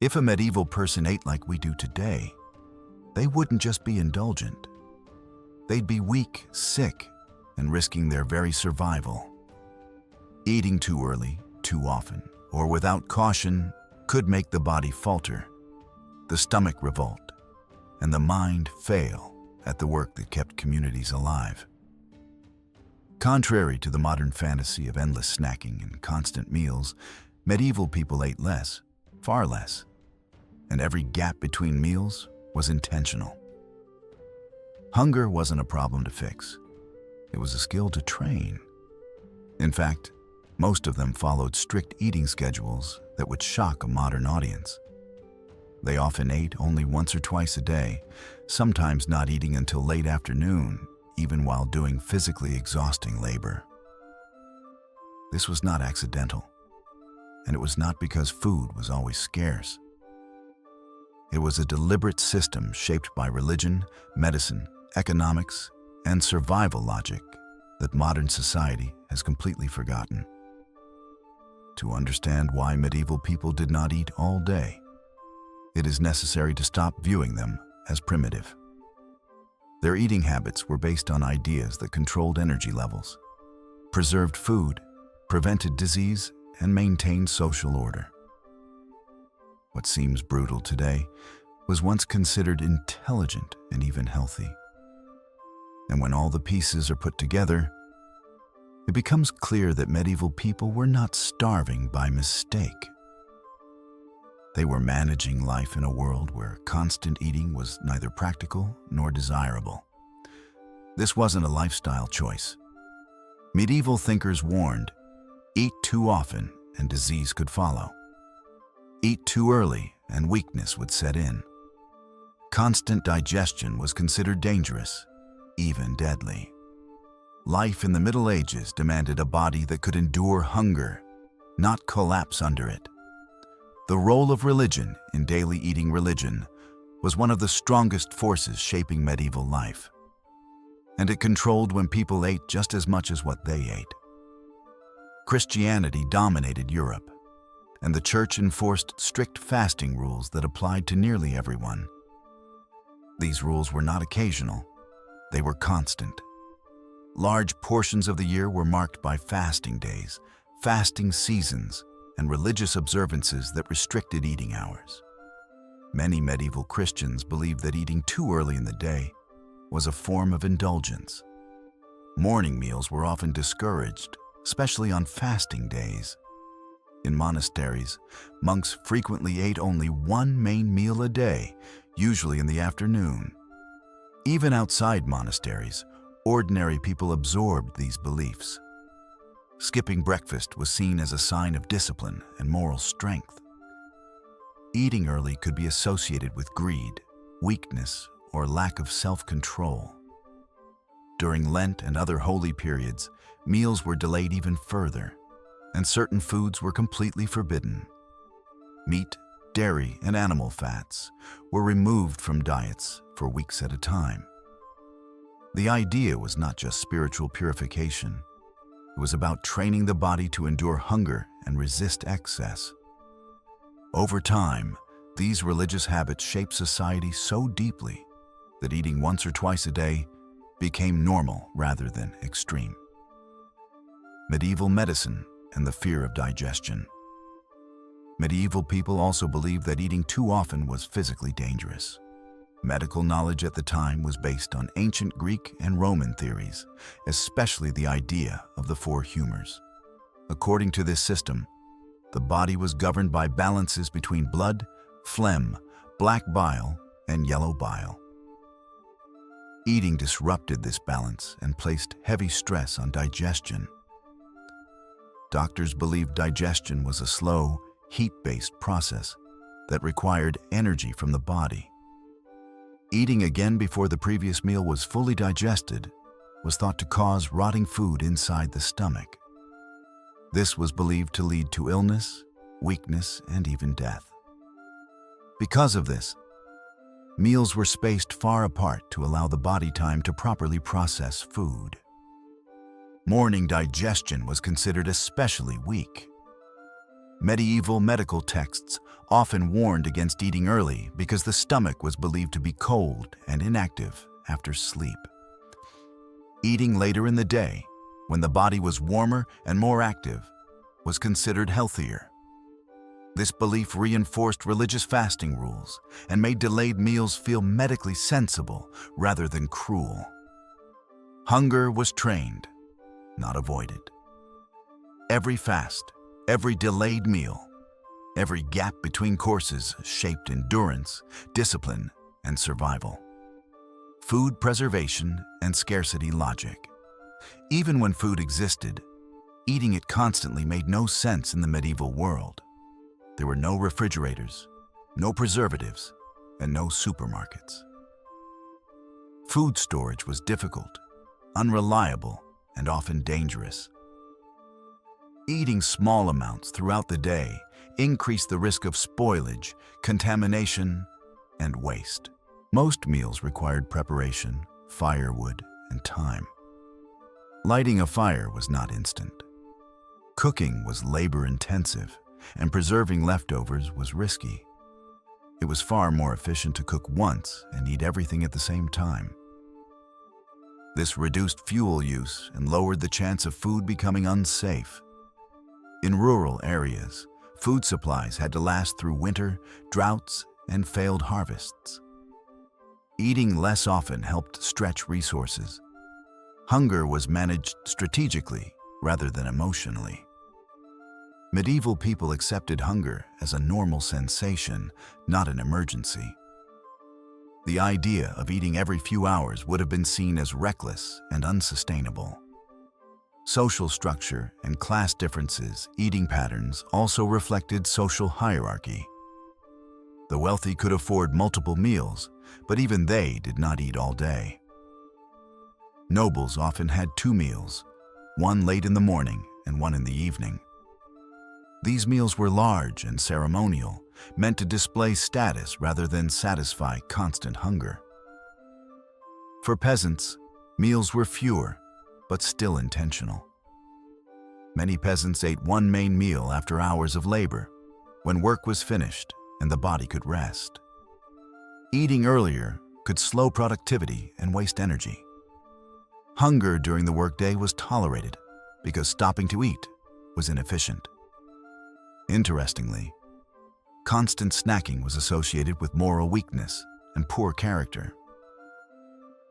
If a medieval person ate like we do today, they wouldn't just be indulgent. They'd be weak, sick, and risking their very survival. Eating too early, too often, or without caution could make the body falter, the stomach revolt, and the mind fail at the work that kept communities alive. Contrary to the modern fantasy of endless snacking and constant meals, medieval people ate less, far less, and every gap between meals was intentional. Hunger wasn't a problem to fix. It was a skill to train. In fact, most of them followed strict eating schedules that would shock a modern audience. They often ate only once or twice a day, sometimes not eating until late afternoon, even while doing physically exhausting labor. This was not accidental, and it was not because food was always scarce. It was a deliberate system shaped by religion, medicine, economics, and survival logic that modern society has completely forgotten. To understand why medieval people did not eat all day, it is necessary to stop viewing them as primitive. Their eating habits were based on ideas that controlled energy levels, preserved food, prevented disease, and maintained social order. What seems brutal today was once considered intelligent and even healthy. And when all the pieces are put together, it becomes clear that medieval people were not starving by mistake. They were managing life in a world where constant eating was neither practical nor desirable. This wasn't a lifestyle choice. Medieval thinkers warned, eat too often and disease could follow. Eat too early and weakness would set in. Constant digestion was considered dangerous, even deadly. Life in the Middle Ages demanded a body that could endure hunger, not collapse under it. The role of religion in daily eating religion was one of the strongest forces shaping medieval life, and it controlled when people ate just as much as what they ate. Christianity dominated Europe, and the church enforced strict fasting rules that applied to nearly everyone. These rules were not occasional, they were constant. Large portions of the year were marked by fasting days, fasting seasons, and religious observances that restricted eating hours. Many medieval Christians believed that eating too early in the day was a form of indulgence. Morning meals were often discouraged, especially on fasting days. In monasteries, monks frequently ate only one main meal a day, usually in the afternoon. Even outside monasteries, ordinary people absorbed these beliefs. Skipping breakfast was seen as a sign of discipline and moral strength. Eating early could be associated with greed, weakness, or lack of self-control. During Lent and other holy periods, meals were delayed even further, and certain foods were completely forbidden. Meat, dairy, and animal fats were removed from diets for weeks at a time. The idea was not just spiritual purification. It was about training the body to endure hunger and resist excess. Over time, these religious habits shaped society so deeply that eating once or twice a day became normal rather than extreme. Medieval medicine and the fear of digestion. Medieval people also believed that eating too often was physically dangerous. Medical knowledge at the time was based on ancient Greek and Roman theories, especially the idea of the four humors. According to this system, the body was governed by balances between blood, phlegm, black bile, and yellow bile. Eating disrupted this balance and placed heavy stress on digestion. Doctors believed digestion was a slow, heat-based process that required energy from the body. Eating again before the previous meal was fully digested was thought to cause rotting food inside the stomach. This was believed to lead to illness, weakness, and even death. Because of this, meals were spaced far apart to allow the body time to properly process food. Morning digestion was considered especially weak. Medieval medical texts often warned against eating early because the stomach was believed to be cold and inactive after sleep. Eating later in the day, when the body was warmer and more active, was considered healthier. This belief reinforced religious fasting rules and made delayed meals feel medically sensible rather than cruel. Hunger was trained, not avoided. Every fast, every delayed meal, every gap between courses shaped endurance, discipline, and survival. Food preservation and scarcity logic. Even when food existed, eating it constantly made no sense in the medieval world. There were no refrigerators, no preservatives, and no supermarkets. Food storage was difficult, unreliable, and often dangerous. Eating small amounts throughout the day increased the risk of spoilage, contamination, and waste. Most meals required preparation, firewood, and time. Lighting a fire was not instant. Cooking was labor-intensive, and preserving leftovers was risky. It was far more efficient to cook once and eat everything at the same time. This reduced fuel use and lowered the chance of food becoming unsafe. In rural areas, food supplies had to last through winter, droughts, and failed harvests. Eating less often helped stretch resources. Hunger was managed strategically rather than emotionally. Medieval people accepted hunger as a normal sensation, not an emergency. The idea of eating every few hours would have been seen as reckless and unsustainable. Social structure and class differences, eating patterns also reflected social hierarchy. The wealthy could afford multiple meals, but even they did not eat all day. Nobles often had 2 meals, one late in the morning and one in the evening. These meals were large and ceremonial, meant to display status rather than satisfy constant hunger. For peasants, meals were fewer, but still intentional. Many peasants ate one main meal after hours of labor, when work was finished and the body could rest. Eating earlier could slow productivity and waste energy. Hunger during the workday was tolerated because stopping to eat was inefficient. Interestingly, constant snacking was associated with moral weakness and poor character.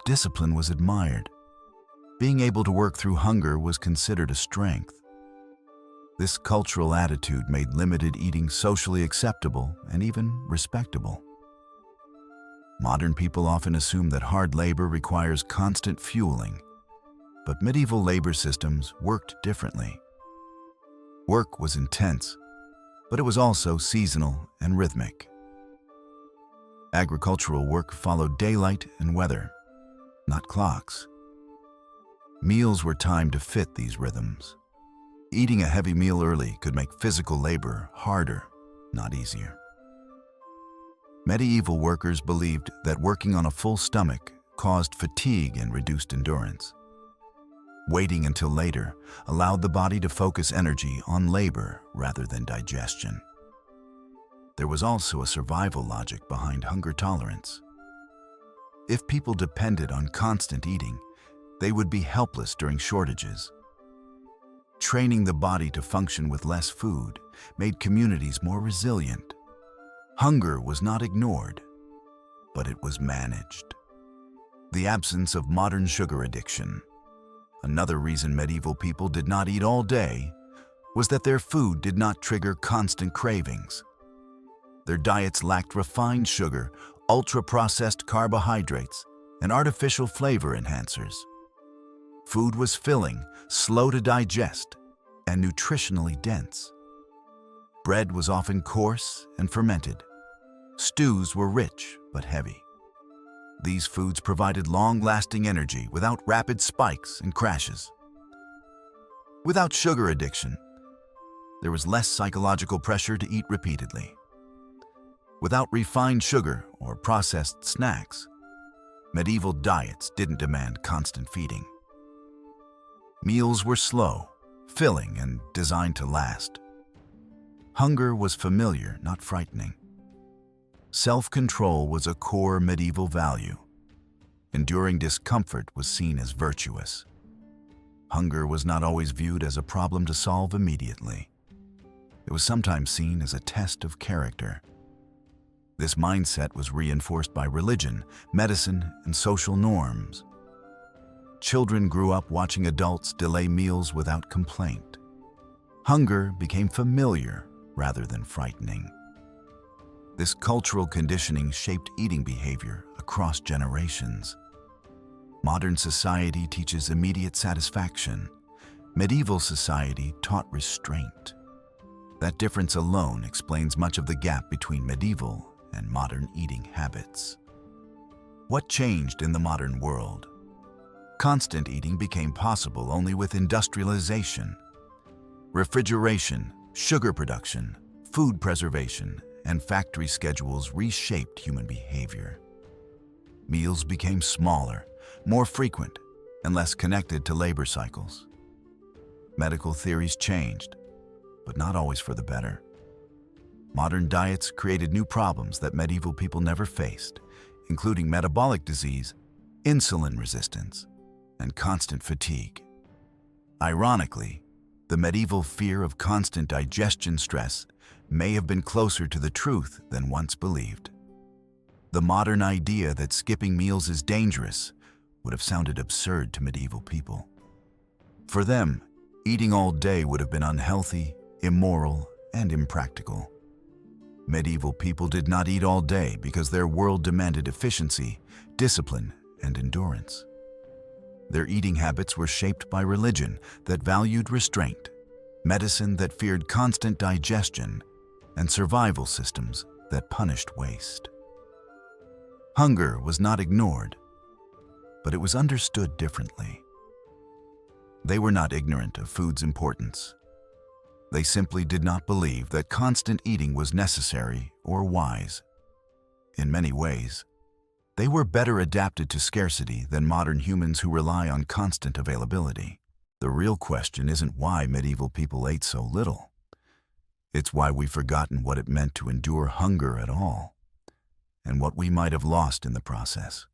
Discipline was admired. Being able to work through hunger was considered a strength. This cultural attitude made limited eating socially acceptable and even respectable. Modern people often assume that hard labor requires constant fueling, but medieval labor systems worked differently. Work was intense, but it was also seasonal and rhythmic. Agricultural work followed daylight and weather, not clocks. Meals were timed to fit these rhythms. Eating a heavy meal early could make physical labor harder, not easier. Medieval workers believed that working on a full stomach caused fatigue and reduced endurance. Waiting until later allowed the body to focus energy on labor rather than digestion. There was also a survival logic behind hunger tolerance. If people depended on constant eating, they would be helpless during shortages. Training the body to function with less food made communities more resilient. Hunger was not ignored, but it was managed. The absence of modern sugar addiction. Another reason medieval people did not eat all day was that their food did not trigger constant cravings. Their diets lacked refined sugar, ultra-processed carbohydrates, and artificial flavor enhancers. Food was filling, slow to digest, and nutritionally dense. Bread was often coarse and fermented. Stews were rich but heavy. These foods provided long-lasting energy without rapid spikes and crashes. Without sugar addiction, there was less psychological pressure to eat repeatedly. Without refined sugar or processed snacks, medieval diets didn't demand constant feeding. Meals were slow, filling, and designed to last. Hunger was familiar, not frightening. Self-control was a core medieval value. Enduring discomfort was seen as virtuous. Hunger was not always viewed as a problem to solve immediately. It was sometimes seen as a test of character. This mindset was reinforced by religion, medicine, and social norms. Children grew up watching adults delay meals without complaint. Hunger became familiar rather than frightening. This cultural conditioning shaped eating behavior across generations. Modern society teaches immediate satisfaction. Medieval society taught restraint. That difference alone explains much of the gap between medieval and modern eating habits. What changed in the modern world? Constant eating became possible only with industrialization. Refrigeration, sugar production, food preservation, and factory schedules reshaped human behavior. Meals became smaller, more frequent, and less connected to labor cycles. Medical theories changed, but not always for the better. Modern diets created new problems that medieval people never faced, including metabolic disease, insulin resistance, and constant fatigue. Ironically, the medieval fear of constant digestion stress may have been closer to the truth than once believed. The modern idea that skipping meals is dangerous would have sounded absurd to medieval people. For them, eating all day would have been unhealthy, immoral, and impractical. Medieval people did not eat all day because their world demanded efficiency, discipline, and endurance. Their eating habits were shaped by religion that valued restraint, medicine that feared constant digestion, and survival systems that punished waste. Hunger was not ignored, but it was understood differently. They were not ignorant of food's importance. They simply did not believe that constant eating was necessary or wise. In many ways, they were better adapted to scarcity than modern humans who rely on constant availability. The real question isn't why medieval people ate so little. It's why we've forgotten what it meant to endure hunger at all, and what we might have lost in the process.